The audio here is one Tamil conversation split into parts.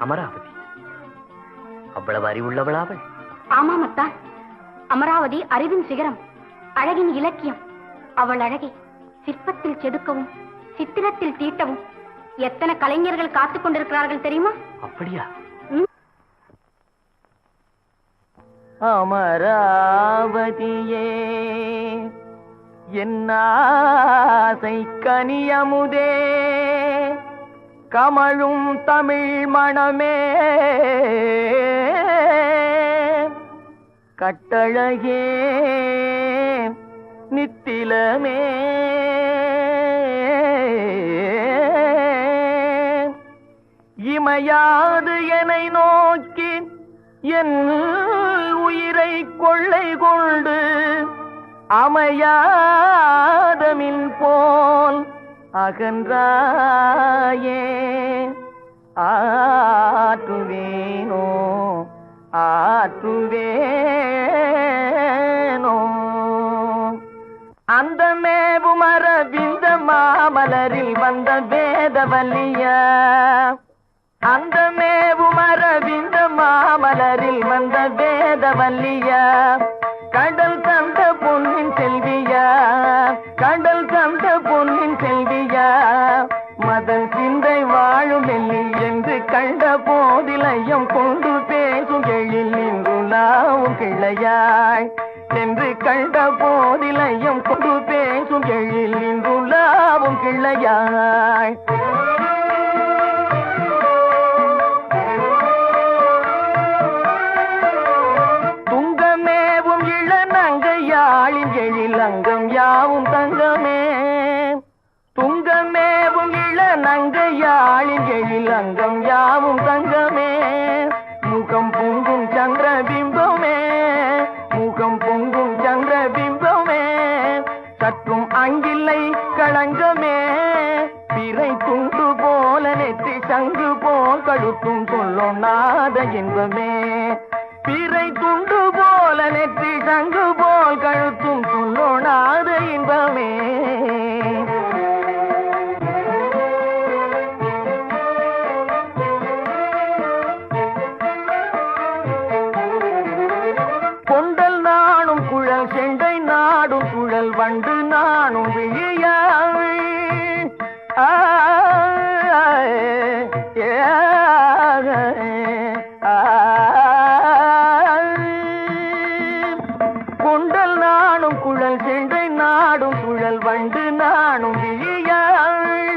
அமராவதி அவ்வளவு அறிவுள்ளவள் அவள். ஆமாம் அத்தான், அமராவதி அறிவின் சிகரம், அழகின் இலக்கியம். அவள் அழகை சிற்பத்தில் செதுக்கவும் சித்திரத்தில் தீட்டவும் எத்தனை கலைஞர்கள் காத்துக் கொண்டிருக்கிறார்கள் தெரியுமா? அப்படியா? அமராவதியே என்னாசை கனியமுதே, கமழும் தமிழ் மணமே, கட்டழகே நித்திலமே, இமையாது என்னை நோக்கி என் உயிரை கொள்ளை கொண்டு அமையாதமின் போல் அகன்றாயே. ஆற்றுவேனோ ஆற்றுவேனோ அந்த மேவுமரவிந்த மாமலரில் வந்த வேதவல்லிய, அந்த மேவுமரவிந்த மாமலரில் வந்த வேதவல்லிய, கடல் தந்த பொன்னின் செல்விய, கடல் தந்த பொன்னின் செல்விய, மதன் சிந்தை வாழும் வெள்ளி என்று கண்ட போதிலையும் கொண்டு பேசும் எழில் நின்றுலாவும் கிளையாய், என்று கண்ட போதிலையும் கொண்டு பேசும் எழில் நின்றுலாவும் கிளையாய். துங்கமேவும் இளநங்கையாளின் எழில் அங்கம் யாவும் தங்கமே, துங்கமேவும் இளநங்கையாளின் எழில் அங்கம் யாவும் தங்கமே, முகம் பொங்கும் சந்திரபிம்பமே, முகம் பொங்கும் சந்திரபிம்பமே, சற்றும் அங்கில்லை களங்கமே, பிறை துண்டு போல நெற்றி சங்கு போல் கழுத்தும் சொல்லும் நாத இன்பமே, பிறை துண்டு போல நெற்றி சங்கு போல் கழுத்தும் சொல்லும் நாத இன்பமே. கொண்டல் நானும் குழல் செண்டை நாடும் குழல் வண்டு நானும் விழியாய், கொண்டல் நானும் குழல் செண்டை நாடும் குழல் வண்டு நானும் விழியாய்,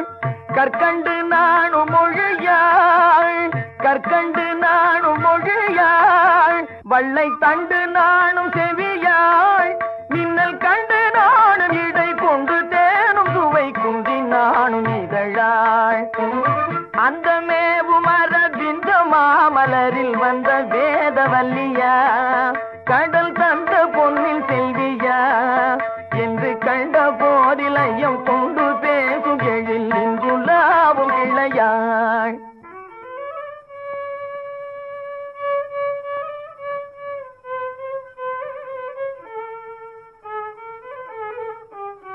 கற்கண்டு நானும் மொழியாய், கற்கண்டு நானும் மொழியாய், வள்ளை தண்டு நானும் செவியாய், மின்னல் கண்டு நானும் இடை கொண்டு தேனும் சுவை குந்தி நானும் இதழாய், அந்த மேவுமரவிந்த மாமலரில் வந்த வேதவல்லியா, கடல் தந்த பொன்னில் செல்வியா, என்று கண்ட போதிலையும் கொண்டு பேசும் எழில் நின்றுலாவும் கிளையாய்.